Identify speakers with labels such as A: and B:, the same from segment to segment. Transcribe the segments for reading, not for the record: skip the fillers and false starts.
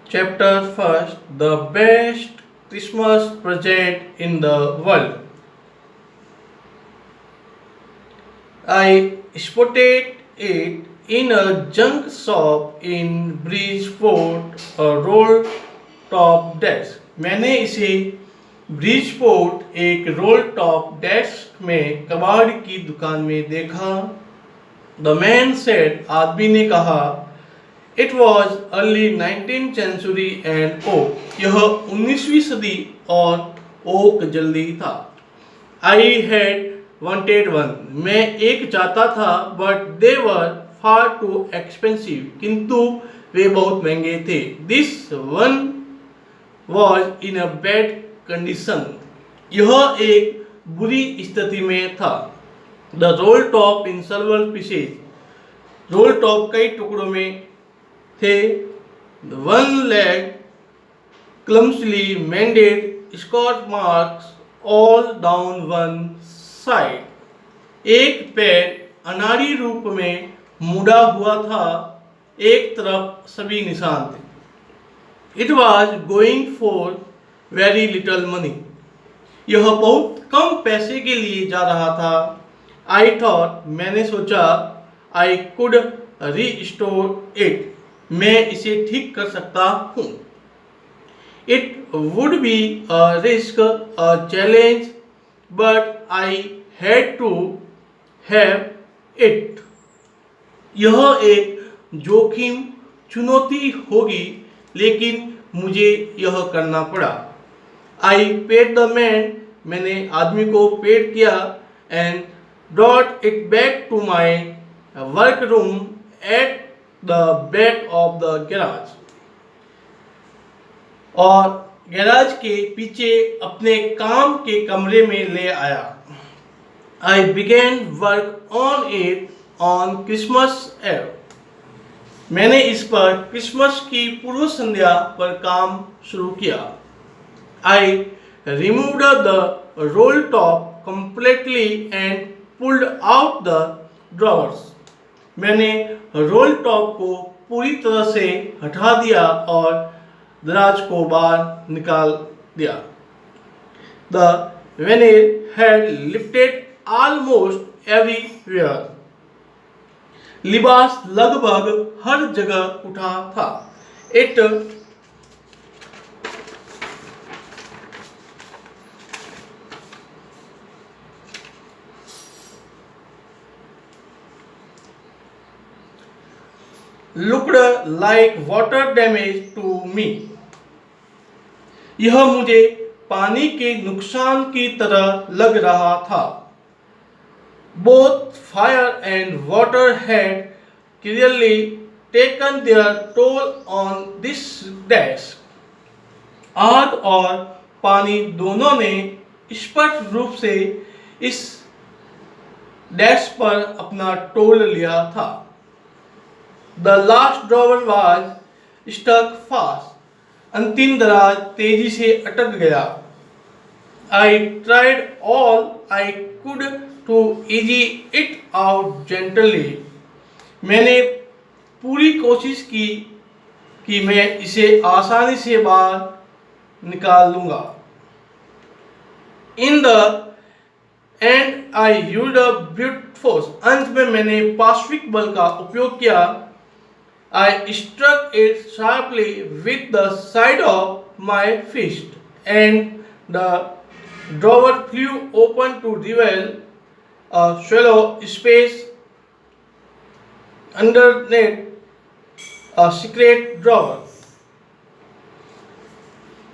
A: Chapter first, the best Christmas present in the world. I spotted it in a junk shop in Bridgeport, a roll top desk. मैंने इसे Bridgeport एक role top desk में कबाड़ की दुकान में देखा. द मैन सेड, आदमी ने कहा, it was early 19th century and oak, यह 19वीं सदी और ओक जल्दी था. आई हैड wanted वन, मैं एक चाहता था, but they were far too expensive, किंतु वे बहुत महंगे थे. This one was in a bad condition, यह एक बुरी स्थिति में था. The roll top in सर्वल pieces, role top कई टुकड़ों में थे. One leg clumsily mended scorch marks all down one side, एक पैर अनाड़ी रूप में मुड़ा हुआ था, एक तरफ सभी निशान थे. It was going for very little money, यह बहुत कम पैसे के लिए जा रहा था. आई थॉट, मैंने सोचा, आई कुड रीस्टोर इट, मैं इसे ठीक कर सकता हूँ. It would be a risk, a challenge, but I had to have it, यह एक जोखिम चुनौती होगी, लेकिन मुझे यह करना पड़ा. आई पेड द मैन, मैंने आदमी को पेड किया, and brought it back to my work room at the back of the garage, और गैराज के पीछे अपने काम के कमरे में ले आया. I began work on it on Christmas Eve, मैंने इस पर क्रिसमस की पूर्व संध्या पर काम शुरू किया. I removed the roll top completely and pulled out the drawers, मैंने रोल टॉप को पूरी तरह से हटा दिया और दराज को बाहर निकाल दिया. The veneer had lifted almost everywhere, लिबास लगभग हर जगह उठा था. It looked like water damage to me, यह मुझे पानी के नुकसान की तरह लग रहा था. Both fire and water had clearly taken their toll on this desk, आग और पानी दोनों ने स्पष्ट रूप से इस डेस्क पर अपना टोल लिया था. The last drawer was stuck fast, अंतिम दराज तेजी से अटक गया. I tried all I could to easy it out gently, मैंने पूरी कोशिश की कि मैं इसे आसानी से बाहर निकाल लूँगा. In the end I used a brute force, अंत में मैंने पार्श्विक बल का उपयोग किया. I struck it sharply with the side of my fist, and the drawer flew open to reveal a shallow space underneath a secret drawer.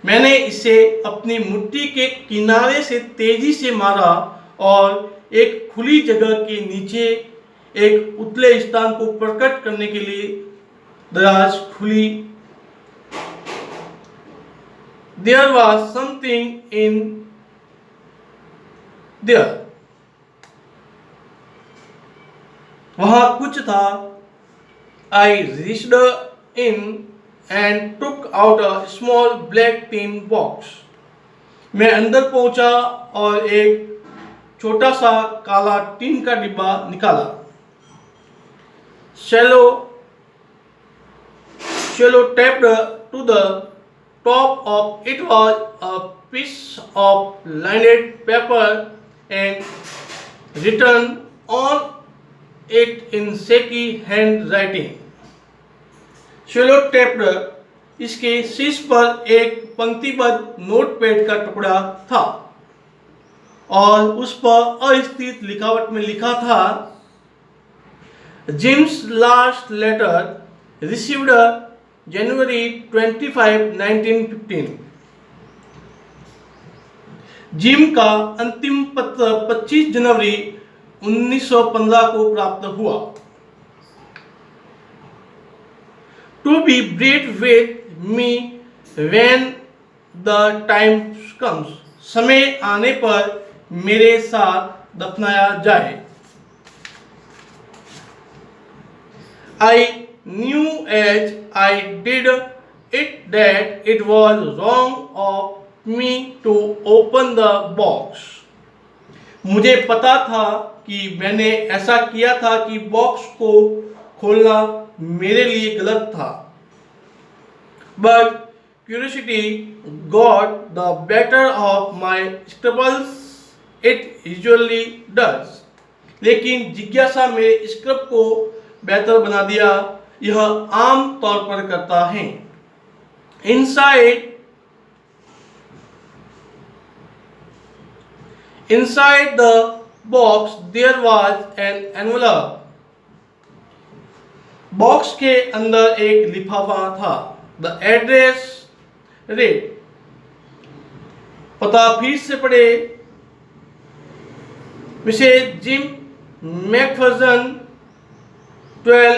A: मैंने इसे अपनी मुट्ठी के किनारे से तेजी से मारा और एक खुली जगह के नीचे एक उतले स्थान को प्रकट करने के लिए दराज खुली. There was something in there, वहाँ कुछ था. I reached in and took out a small black tin box, मैं अंदर पहुंचा और एक छोटा सा काला टीन का डिब्बा निकाला. Shallow tapped to the top of it was a piece of lined paper and written on it in shaky handwriting. Shallow taped इसके शीर्ष पर एक पंक्तिबद्ध नोटपैड का टुकड़ा था और उस पर अस्थिर लिखावट में लिखा था, जिम्स लास्ट लेटर रिसीव्ड जनवरी 25, 1915। जिम का अंतिम पत्र 25 जनवरी 1915 को प्राप्त हुआ। To be buried with me when the time comes, समय आने पर मेरे साथ दफनाया जाए। I knew as I did it that it was wrong of me to open the box. मुझे पता था कि मैंने ऐसा किया था कि बॉक्स को खोलना मेरे लिए गलत था। But curiosity got the better of my scruples. It usually does. लेकिन जिज्ञासा मेरे स्क्रब को बेहतर बना दिया, यह आम तौर पर करता है। Inside the box there was an envelope. Box के अंदर एक लिफाफा था। The address read, पता फिर से पढ़े, Mrs Jim McPherson 12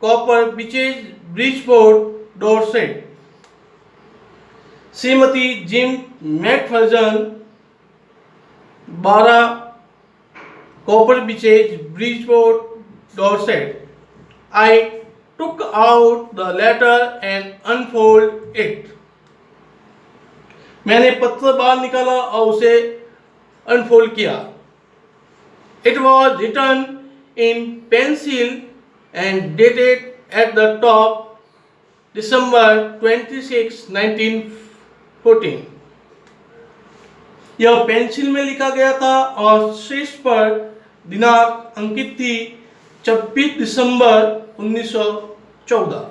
A: Copper Beeches Bridport Dorset. श्रीमती Jim McPherson 12 Copper Beeches Bridport Dorset. I took out the letter and unfolded it. मैंने पत्र बाहर निकाला और उसे अनफोल्ड किया। It was written in pencil and dated at the top December 26, 1914. यह pencil में लिखा गया था और शीर्ष पर दिनांक अंकित थी 26 दिसंबर 1914।